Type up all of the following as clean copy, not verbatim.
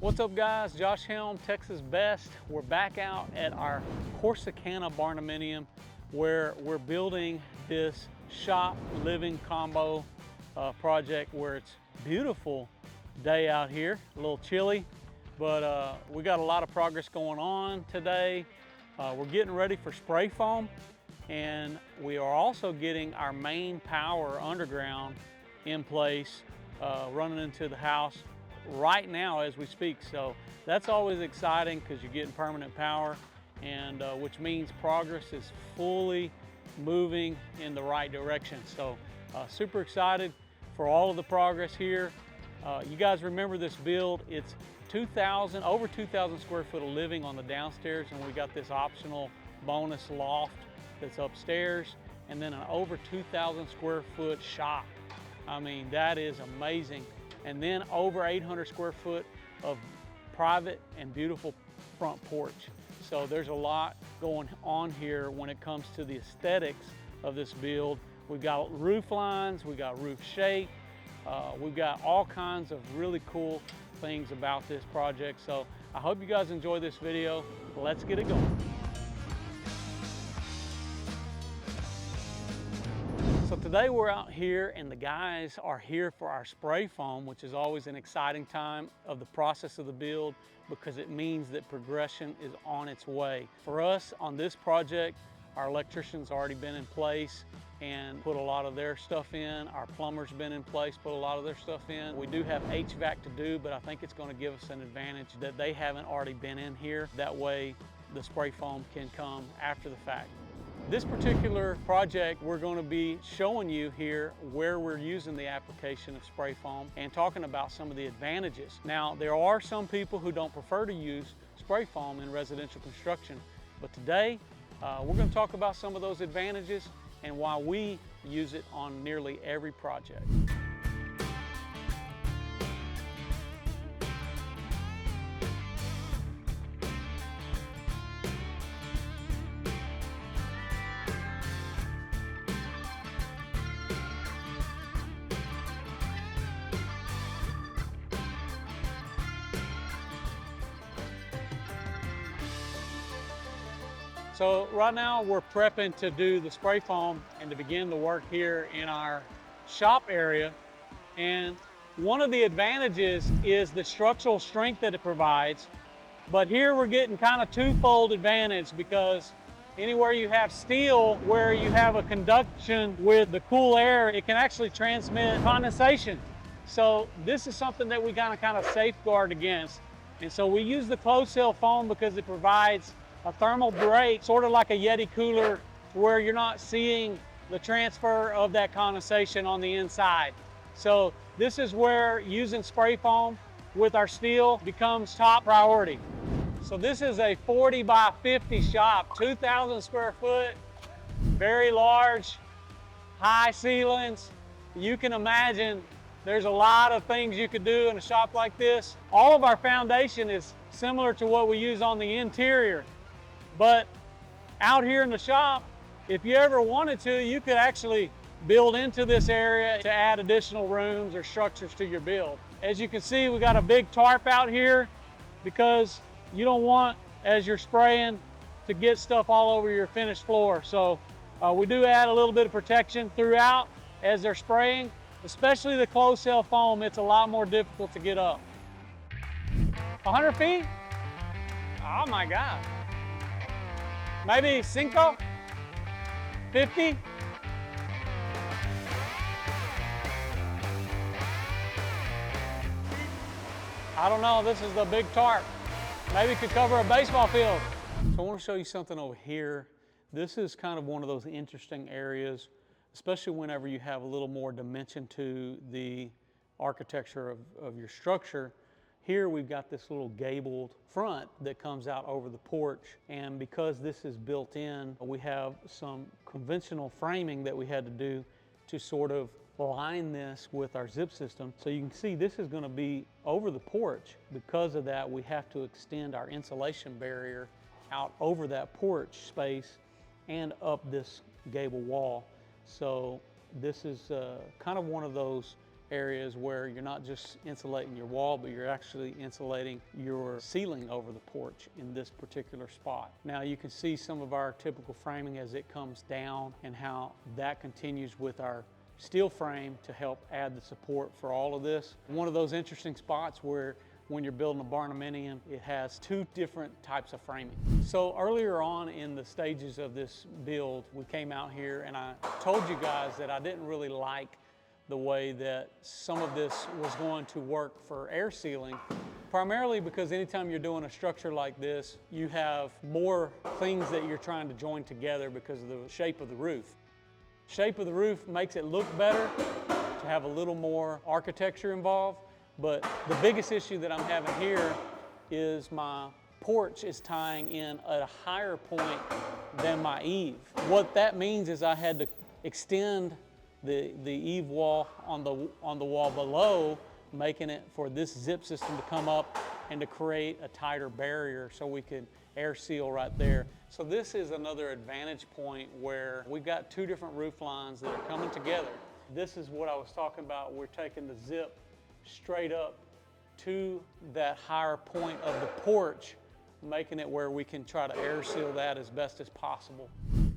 What's up guys, Josh Helm, Texas Best. We're back out at our Corsicana Barndominium where we're building this shop living combo project where it's beautiful day out here, a little chilly, but we got a lot of progress going on today. We're getting ready for spray foam, and we are also getting our main power underground in place, running into the house right now as we speak. So that's always exciting because you're getting permanent power, and which means progress is fully moving in the right direction. So super excited for all of the progress here. You guys remember this build, it's over 2,000 square foot of living on the downstairs, and we got this optional bonus loft that's upstairs, and then an over 2,000 square foot shop. I mean, that is amazing. And then over 800 square foot of private and beautiful front porch. So there's a lot going on here when it comes to the aesthetics of this build. We've got roof lines, we've got roof shape, we've got all kinds of really cool things about this project. So I hope you guys enjoy this video. Let's get it going. So today we're out here and the guys are here for our spray foam, which is always an exciting time of the process of the build because it means that progression is on its way. For us on this project, our electrician's already been in place and put a lot of their stuff in. Our plumber's been in place, put a lot of their stuff in. We do have HVAC to do, but I think it's going to give us an advantage that they haven't already been in here. That way the spray foam can come after the fact. This particular project, we're going to be showing you here where we're using the application of spray foam and talking about some of the advantages. Now, there are some people who don't prefer to use spray foam in residential construction, but today we're going to talk about some of those advantages and why we use it on nearly every project. So right now we're prepping to do the spray foam and to begin the work here in our shop area. And one of the advantages is the structural strength that it provides. But here we're getting kind of twofold advantage because anywhere you have steel where you have a conduction with the cool air, it can actually transmit condensation. So this is something that we kind of safeguard against. And so we use the closed cell foam because it provides a thermal break, sort of like a Yeti cooler, where you're not seeing the transfer of that condensation on the inside. So this is where using spray foam with our steel becomes top priority. So this is a 40 by 50 shop, 2,000 square foot, very large, high ceilings. You can imagine there's a lot of things you could do in a shop like this. All of our foundation is similar to what we use on the interior. But out here in the shop, if you ever wanted to, you could actually build into this area to add additional rooms or structures to your build. As you can see, we got a big tarp out here because you don't want, as you're spraying, to get stuff all over your finished floor. So we do add a little bit of protection throughout as they're spraying, especially the closed cell foam. It's a lot more difficult to get up. 100 feet? Oh my God. Maybe 5, 50? I don't know, this is the big tarp. Maybe it could cover a baseball field. So I want to show you something over here. This is kind of one of those interesting areas, especially whenever you have a little more dimension to the architecture of your structure. Here we've got this little gabled front that comes out over the porch, and because this is built in, we have some conventional framing that we had to do to sort of line this with our zip system. So you can see this is going to be over the porch. Because of that, we have to extend our insulation barrier out over that porch space and up this gable wall. So this is kind of one of those areas where you're not just insulating your wall, but you're actually insulating your ceiling over the porch in this particular spot. Now you can see some of our typical framing as it comes down and how that continues with our steel frame to help add the support for all of this. One of those interesting spots where when you're building a Barndominium, it has two different types of framing. So earlier on in the stages of this build, we came out here and I told you guys that I didn't really like the way that some of this was going to work for air sealing, primarily because anytime you're doing a structure like this, you have more things that you're trying to join together because of the shape of the roof. Shape of the roof makes it look better to have a little more architecture involved. But the biggest issue that I'm having here is my porch is tying in at a higher point than my eave. What that means is I had to extend the eave wall on the wall below, making it for this zip system to come up and to create a tighter barrier so we could air seal right there. So this is another advantage point where we've got two different roof lines that are coming together. This is what I was talking about. We're taking the zip straight up to that higher point of the porch, making it where we can try to air seal that as best as possible.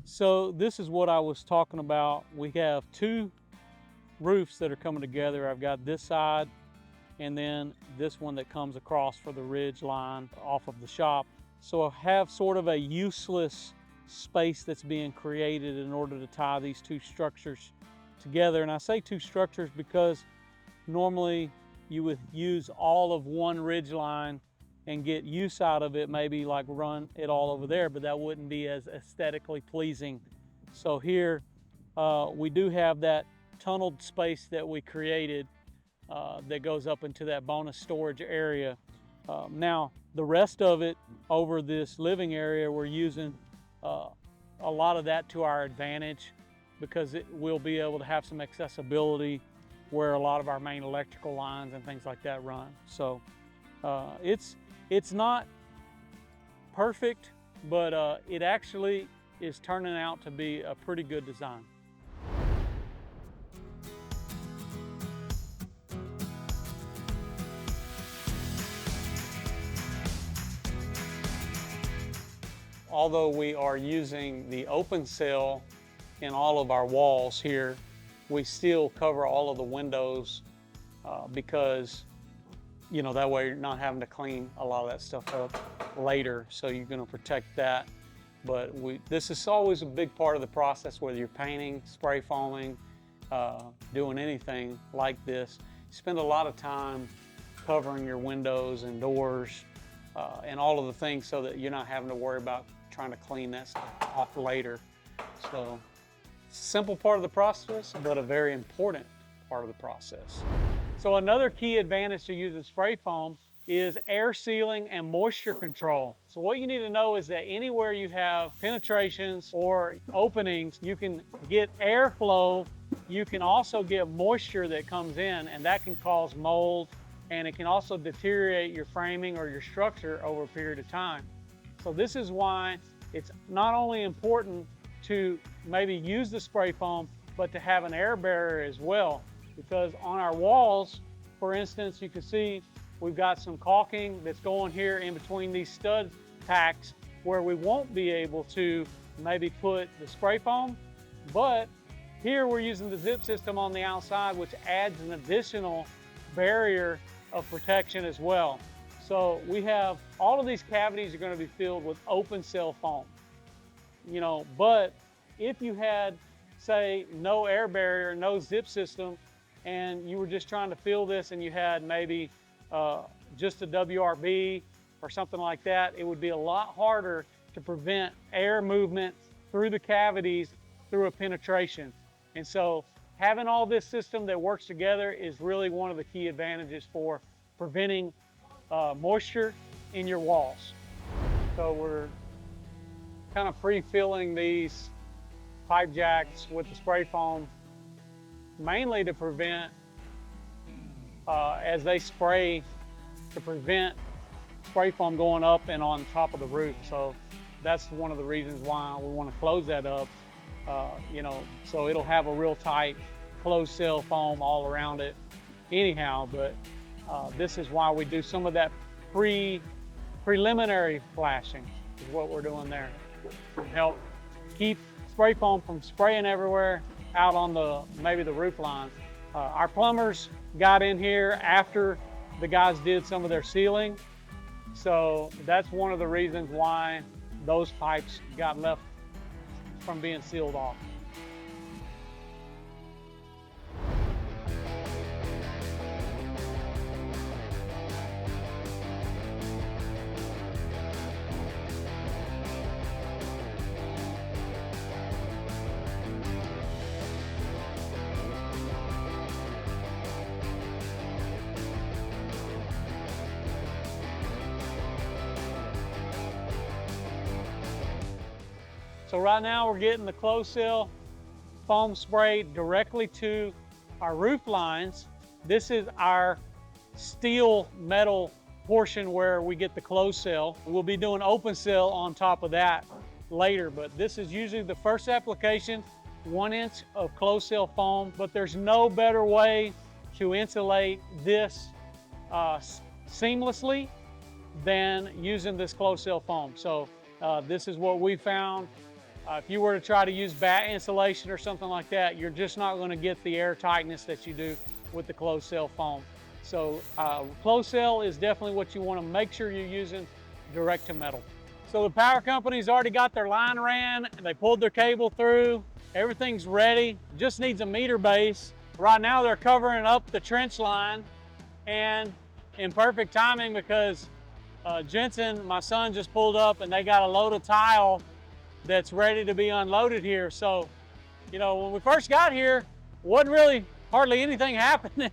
So this is what I was talking about. We have two roofs that are coming together. I've got this side and then this one that comes across for the ridge line off of the shop. So I have sort of a useless space that's being created in order to tie these two structures together. And I say two structures because normally you would use all of one ridge line and get use out of it, maybe like run it all over there, but that wouldn't be as aesthetically pleasing. So here we do have that tunneled space that we created that goes up into that bonus storage area. Now the rest of it over this living area, we're using a lot of that to our advantage because we'll be able to have some accessibility where a lot of our main electrical lines and things like that run. So it's not perfect, but it actually is turning out to be a pretty good design. Although we are using the open cell in all of our walls here, we still cover all of the windows because, you know, that way you're not having to clean a lot of that stuff up later. So you're going to protect that. But this is always a big part of the process, whether you're painting, spray foaming, doing anything like this. You spend a lot of time covering your windows and doors and all of the things so that you're not having to worry about trying to clean that stuff off later. So simple part of the process, but a very important part of the process. So another key advantage to using spray foam is air sealing and moisture control. So what you need to know is that anywhere you have penetrations or openings, you can get airflow. You can also get moisture that comes in, and that can cause mold, and it can also deteriorate your framing or your structure over a period of time. So this is why it's not only important to maybe use the spray foam, but to have an air barrier as well. Because on our walls, for instance, you can see we've got some caulking that's going here in between these stud tacks where we won't be able to maybe put the spray foam, but here we're using the zip system on the outside, which adds an additional barrier of protection as well. So we have all of these cavities are going to be filled with open cell foam, you know, but if you had, say, no air barrier, no zip system, and you were just trying to fill this and you had maybe just a WRB or something like that, it would be a lot harder to prevent air movement through the cavities through a penetration. And so having all this system that works together is really one of the key advantages for preventing moisture in your walls. So we're kind of pre-filling these pipe jacks with the spray foam, mainly to prevent, as they spray, to prevent spray foam going up and on top of the roof. So that's one of the reasons why we want to close that up, you know, so it'll have a real tight closed cell foam all around it. anyhow, but this is why we do some of that preliminary flashing is what we're doing there to help keep spray foam from spraying everywhere out on maybe the roof lines. Our plumbers got in here after the guys did some of their sealing, so that's one of the reasons why those pipes got left from being sealed off. So right now we're getting the closed seal foam spray directly to our roof lines. This is our steel metal portion where we get the closed seal. We'll be doing open seal on top of that later, but this is usually the first application, 1 inch of closed seal foam, but there's no better way to insulate this seamlessly than using this closed seal foam. So this is what we found. If you were to try to use batt insulation or something like that, you're just not going to get the air tightness that you do with the closed seal foam. So closed seal is definitely what you want to make sure you're using direct to metal. So the power company's already got their line ran, and they pulled their cable through. Everything's ready, just needs a meter base. Right now they're covering up the trench line, and in perfect timing because Jensen, my son, just pulled up and they got a load of tile that's ready to be unloaded here. So, you know, when we first got here, wasn't really hardly anything happening.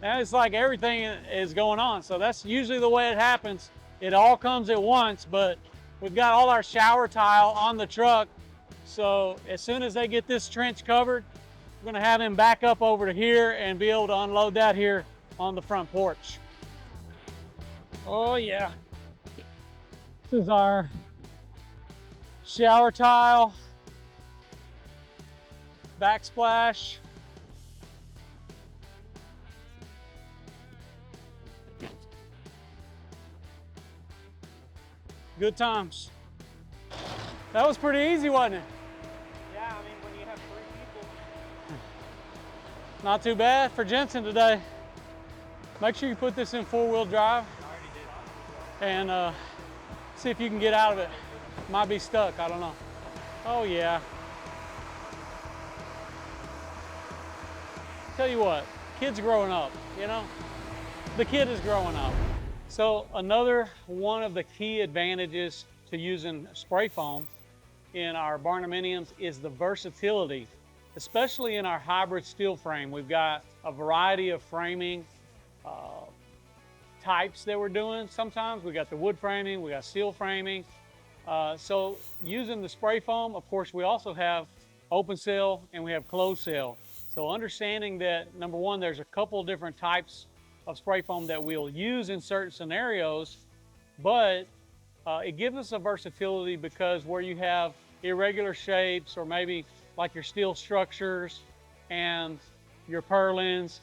Now it's like everything is going on. So that's usually the way it happens. It all comes at once, but we've got all our shower tile on the truck. So as soon as they get this trench covered, we're gonna have him back up over to here and be able to unload that here on the front porch. Oh yeah. This is our shower tile, backsplash. Good times. That was pretty easy, wasn't it? Yeah, I mean, when you have 3 people. Not too bad for Jensen today. Make sure you put this in 4-wheel drive. I already did. And see if you can get out of it. Might be stuck, I don't know. Oh yeah. Tell you what, kid's growing up, you know? The kid is growing up. So another one of the key advantages to using spray foam in our Barndominiums is the versatility, especially in our hybrid steel frame. We've got a variety of framing types that we're doing. Sometimes we got the wood framing, we got steel framing. So using the spray foam, of course, we also have open seal and we have closed seal. So understanding that, number one, there's a couple different types of spray foam that we'll use in certain scenarios, but it gives us a versatility because where you have irregular shapes or maybe like your steel structures and your purlins,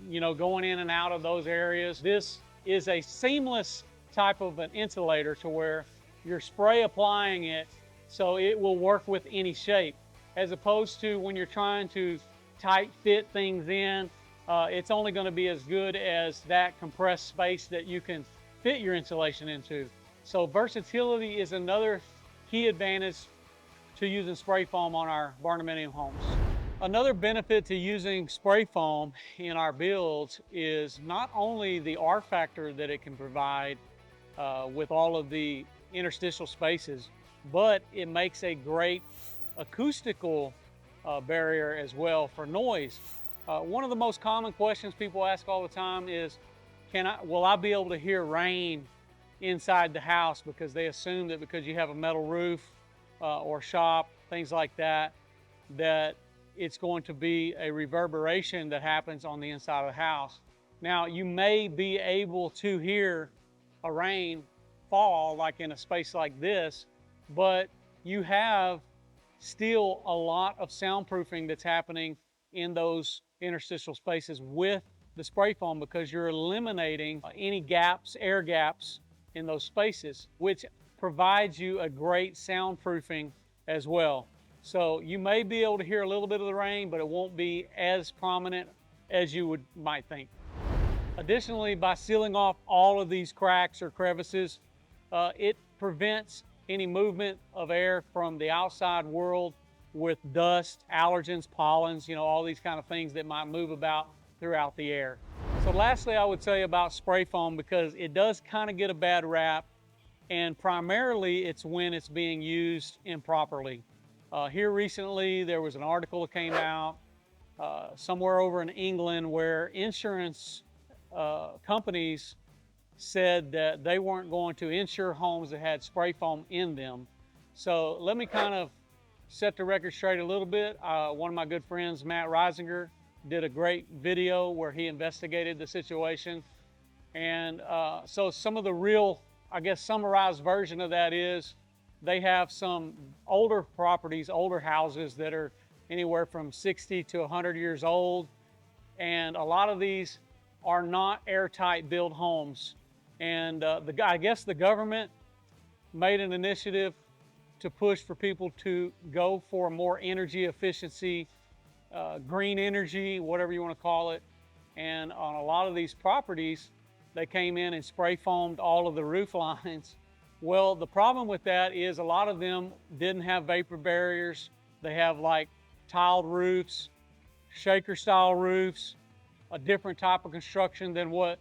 you know, going in and out of those areas, this is a seamless type of an insulator to where you're spray applying it so it will work with any shape, as opposed to when you're trying to tight fit things in, it's only going to be as good as that compressed space that you can fit your insulation into. So versatility is another key advantage to using spray foam on our Barndominium homes. Another benefit to using spray foam in our builds is not only the R factor that it can provide with all of the interstitial spaces, but it makes a great acoustical barrier as well for noise. One of the most common questions people ask all the time is, will I be able to hear rain inside the house? Because they assume that because you have a metal roof or shop, things like that, that it's going to be a reverberation that happens on the inside of the house. Now, you may be able to hear a rain fall like in a space like this, but you have still a lot of soundproofing that's happening in those interstitial spaces with the spray foam because you're eliminating any gaps, air gaps in those spaces, which provides you a great soundproofing as well. So you may be able to hear a little bit of the rain, but it won't be as prominent as you might think. Additionally, by sealing off all of these cracks or crevices, it prevents any movement of air from the outside world with dust, allergens, pollens, all these kind of things that might move about throughout the air. So lastly, I would say about spray foam, because it does kind of get a bad rap, and primarily it's when it's being used improperly. Here recently, there was an article that came out somewhere over in England where insurance companies said that they weren't going to insure homes that had spray foam in them. So let me kind of set the record straight a little bit. One of my good friends, Matt Reisinger, did a great video where he investigated the situation. And so some of the real, I guess, summarized version of that is they have some older properties, older houses that are anywhere from 60 to 100 years old. And a lot of these are not airtight built homes. And I guess the government made an initiative to push for people to go for more energy efficiency, green energy, whatever you want to call it. And on a lot of these properties, they came in and spray foamed all of the roof lines. Well, the problem with that is a lot of them didn't have vapor barriers. They have like tiled roofs, shaker style roofs, a different type of construction than what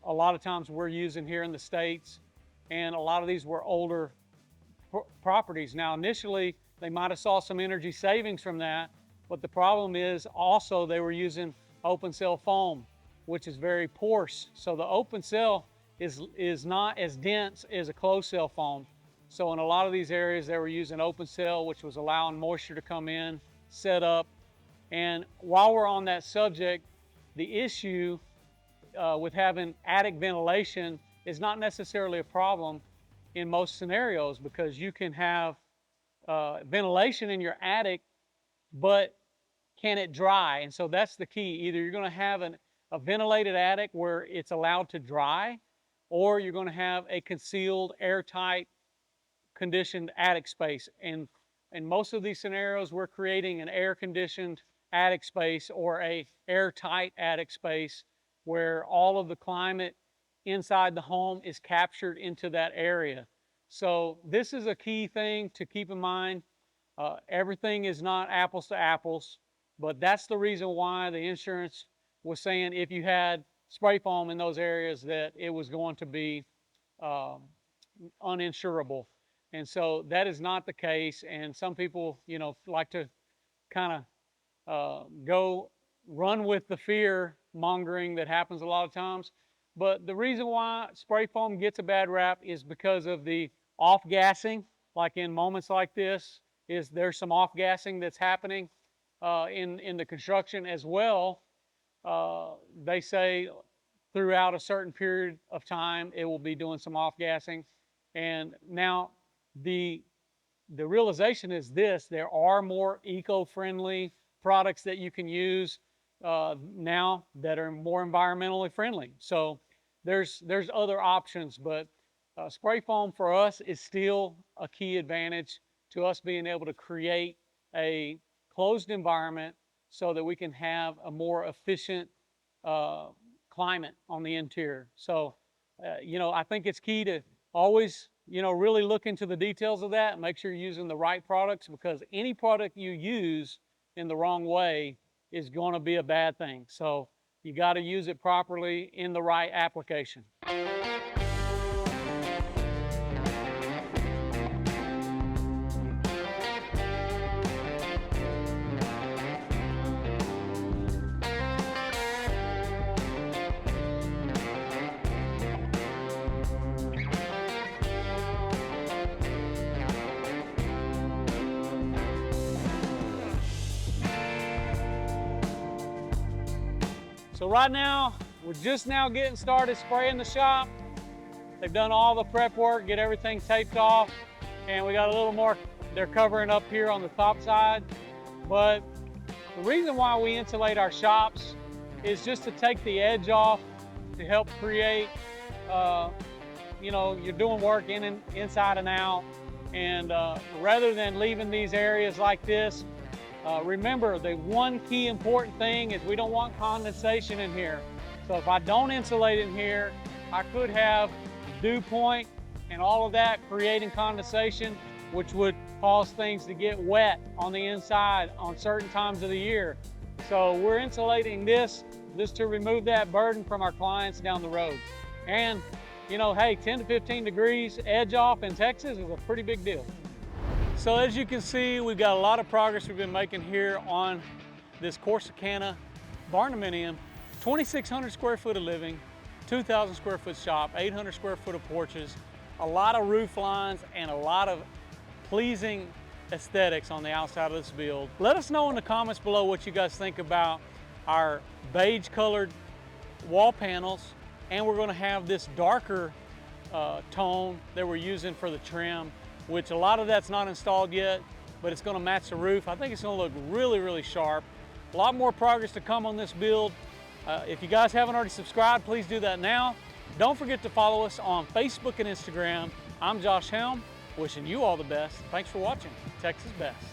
a lot of times we're using here in the States. And a lot of these were older properties. Now, initially, they might have saw some energy savings from that, but the problem is also they were using open cell foam, which is very porous. So the open cell is not as dense as a closed cell foam. So in a lot of these areas, they were using open cell, which was allowing moisture to come in, set up. And while we're on that subject, the issue with having attic ventilation is not necessarily a problem in most scenarios, because you can have ventilation in your attic, but can it dry? And so that's the key. Either you're going to have a ventilated attic where it's allowed to dry, or you're going to have a concealed, airtight, conditioned attic space. And in most of these scenarios, we're creating an air-conditioned attic space or a airtight attic space where all of the climate inside the home is captured into that area. So this is a key thing to keep in mind. Everything is not apples to apples, but that's the reason why the insurance was saying if you had spray foam in those areas that it was going to be uninsurable. And so that is not the case. And some people, like to kind of go run with the fear mongering that happens a lot of times. But the reason why spray foam gets a bad rap is because of the off-gassing. Like in moments like this, there's some off-gassing that's happening in the construction as well. They say throughout a certain period of time, it will be doing some off-gassing. And now the realization is this: there are more eco-friendly products that you can use now that are more environmentally friendly. So there's other options, but spray foam for us is still a key advantage to us being able to create a closed environment so that we can have a more efficient climate on the interior. So, I think it's key to always, really look into the details of that and make sure you're using the right products, because any product you use in the wrong way is going to be a bad thing. So you got to use it properly in the right application. So right now, we're just now getting started spraying the shop. They've done all the prep work, get everything taped off, and we got a little more they're covering up here on the top side. But the reason why we insulate our shops is just to take the edge off to help create, you know, you're doing work inside and out. And rather than leaving these areas like this, remember the one key important thing is we don't want condensation in here. So if I don't insulate in here, I could have dew point and all of that creating condensation, which would cause things to get wet on the inside on certain times of the year. So we're insulating this just to remove that burden from our clients down the road. And you know, hey, 10 to 15 degrees edge off in Texas is a pretty big deal. So as you can see, we've got a lot of progress we've been making here on this Corsicana Barndominium, 2,600 square foot of living, 2,000 square foot shop, 800 square foot of porches, a lot of roof lines, and a lot of pleasing aesthetics on the outside of this build. Let us know in the comments below what you guys think about our beige colored wall panels, and we're going to have this darker tone that we're using for the trim, which a lot of that's not installed yet, but it's going to match the roof. I think it's going to look really, really sharp. A lot more progress to come on this build. If you guys haven't already subscribed, please do that now. Don't forget to follow us on Facebook and Instagram. I'm Josh Helm, wishing you all the best. Thanks for watching Texas Best.